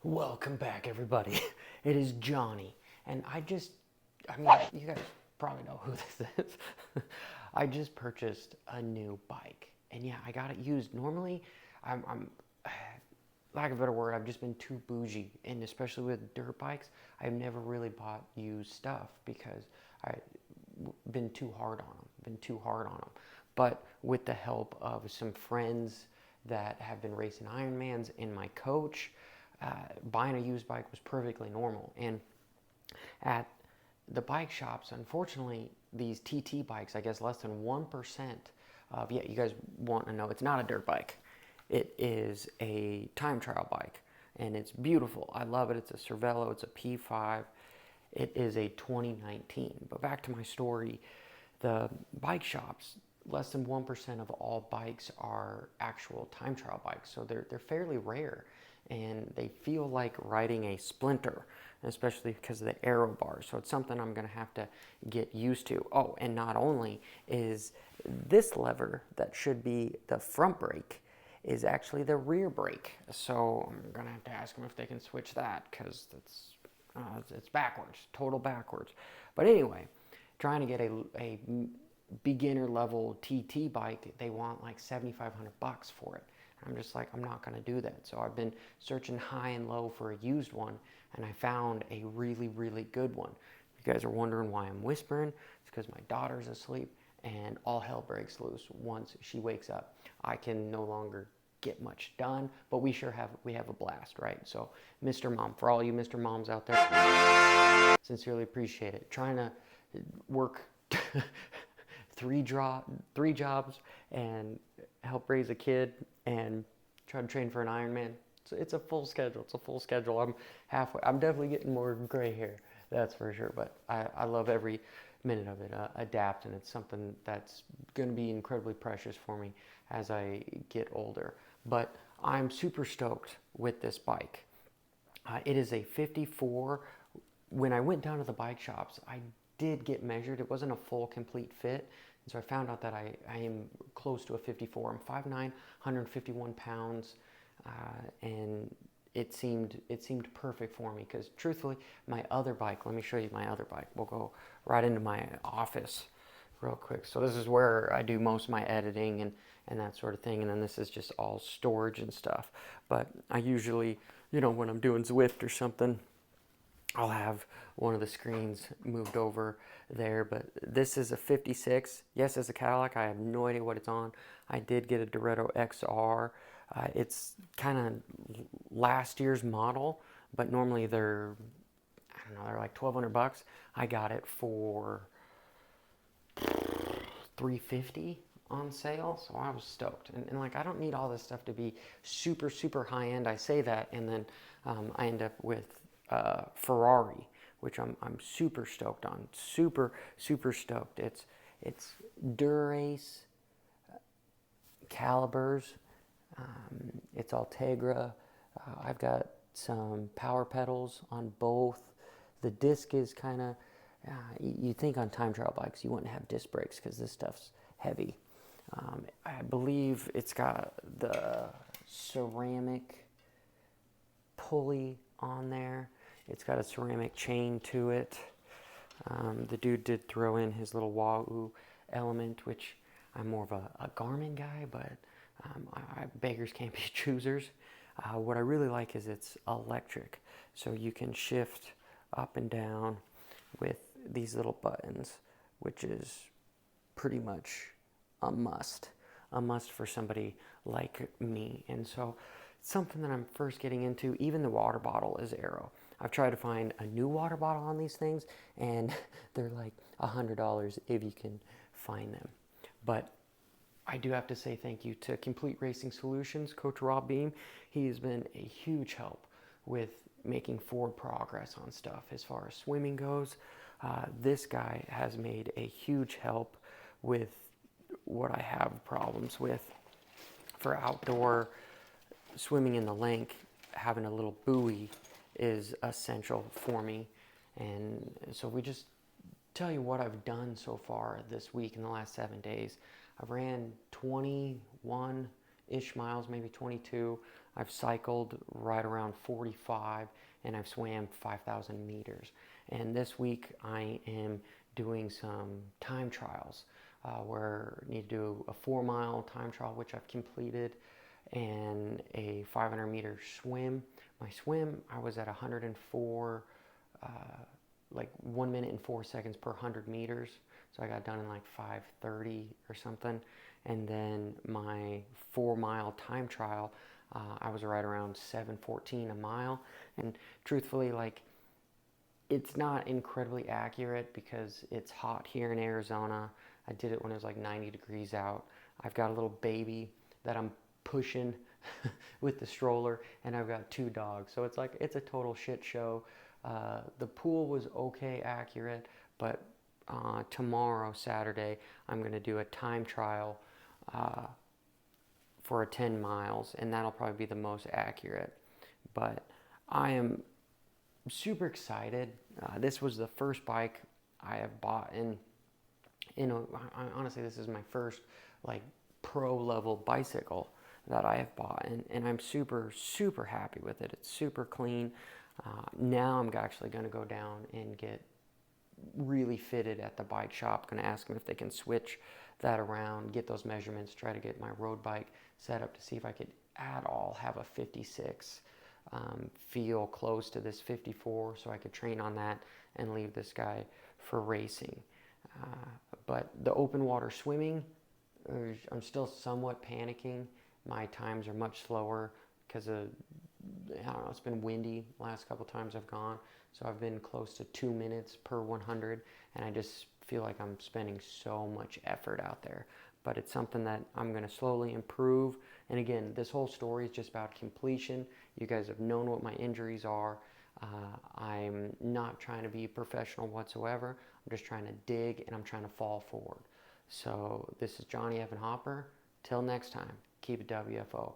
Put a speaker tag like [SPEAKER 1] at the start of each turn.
[SPEAKER 1] Welcome back, everybody. It is Johnny, and you guys probably know who this is. I just purchased a new bike, and yeah, I got it used. Normally, I'm lack of a better word, I've just been too bougie, and especially with dirt bikes, I've never really bought used stuff because I've been too hard on them, But with the help of some friends that have been racing Ironmans and my coach, buying a used bike was perfectly normal. And at the bike shops, unfortunately, these TT bikes, I guess less than 1% of, yeah, you guys want to know, it's not a dirt bike. It is a time trial bike, and it's beautiful. I love it. It's a Cervelo, it's a P5. It is a 2019. But back to my story, the bike shops, less than 1% of all bikes are actual time trial bikes. So they're fairly rare, and they feel like riding a Sprinter, especially because of the aero bars. So it's something I'm going to have to get used to. Oh, and not only is this lever that should be the front brake is actually the rear brake. So I'm going to have to ask them if they can switch that because it's backwards, total backwards. But anyway, trying to get a beginner level TT bike, they want like $7,500 for it. I'm just like, I'm not going to do that. So I've been searching high and low for a used one, and I found a really, really good one. You guys are wondering why I'm whispering. It's because my daughter's asleep, and all hell breaks loose once she wakes up. I can no longer get much done, but we have a blast, right? So, Mr. Mom, for all you Mr. Moms out there, sincerely appreciate it. Trying to work three jobs and help raise a kid and try to train for an Ironman. So it's a full schedule. I'm halfway. I'm definitely getting more gray hair, that's for sure. But I love every minute of it. Adapt, and it's something that's going to be incredibly precious for me as I get older. But I'm super stoked with this bike. It is a 54. When I went down to the bike shops, I did get measured. It wasn't a full, complete fit. And so I found out that I am close to a 54. I'm 5'9", 151 pounds, and it seemed perfect for me because truthfully, my other bike, let me show you my other bike. We'll go right into my office real quick. So this is where I do most of my editing and that sort of thing. And then this is just all storage and stuff. But I usually, when I'm doing Zwift or something, I'll have one of the screens moved over there. But this is a 56. Yes, it's a Cadillac. I have no idea what it's on. I did get a Dorado XR. It's kind of last year's model, but normally they're, I don't know, they're like $1,200. I got it for $350 on sale, so I was stoked. And like, I don't need all this stuff to be super, super high end. I say that, and then I end up with Ferrari, which I'm super stoked on. Super, super stoked. It's Dura-Ace calibers. It's Ultegra. I've got some power pedals on both. The disc is kind of, you think on time trial bikes you wouldn't have disc brakes because this stuff's heavy. I believe it's got the ceramic pulley on there. It's got a ceramic chain to it. The dude did throw in his little Wahoo element, which I'm more of a Garmin guy, but beggars can't be choosers. What I really like is it's electric, so you can shift up and down with these little buttons, which is pretty much a must for somebody like me. And so it's something that I'm first getting into. Even the water bottle is Aero. I've tried to find a new water bottle on these things, and they're like $100 if you can find them. But I do have to say thank you to Complete Racing Solutions, Coach Rob Beam. He has been a huge help with making forward progress on stuff as far as swimming goes. This guy has made a huge help with what I have problems with for outdoor swimming in the lake. Having a little buoy is essential for me. And so we just tell you what I've done so far this week in the last 7 days. I've ran 21 ish miles, maybe 22. I've cycled right around 45, and I've swam 5,000 meters. And this week I am doing some time trials where I need to do a 4-mile time trial, which I've completed, and a 500-meter swim. My swim, I was at 104, like 1 minute and 4 seconds per 100 meters. So I got done in like 5:30 or something. And then my 4-mile time trial, I was right around 7:14 a mile. And truthfully, like, it's not incredibly accurate because it's hot here in Arizona. I did it when it was like 90 degrees out. I've got a little baby that I'm pushing with the stroller, and I've got 2 dogs. So it's like, it's a total shit show. The pool was okay accurate, but tomorrow, Saturday, I'm going to do a time trial for 10 miles, and that'll probably be the most accurate. But I am super excited. This was the first bike I have bought, and honestly, this is my first like pro level bicycle that I have bought, and I'm super happy with it. It's super clean. Now I'm actually going to go down and get really fitted at the bike shop. Going to ask them if they can switch that around, get those measurements, try to get my road bike set up to see if I could at all have a 56 feel close to this 54, so I could train on that and leave this guy for racing. But the open water swimming, I'm still somewhat panicking. My times are much slower because of, I don't know, it's been windy last couple times I've gone. So I've been close to 2 minutes per 100, and I just feel like I'm spending so much effort out there. But it's something that I'm going to slowly improve. And again, this whole story is just about completion. You guys have known what my injuries are. I'm not trying to be professional whatsoever. I'm just trying to dig, and I'm trying to fall forward. So this is Johnny Evan Hopper. Till next time, keep it WFO.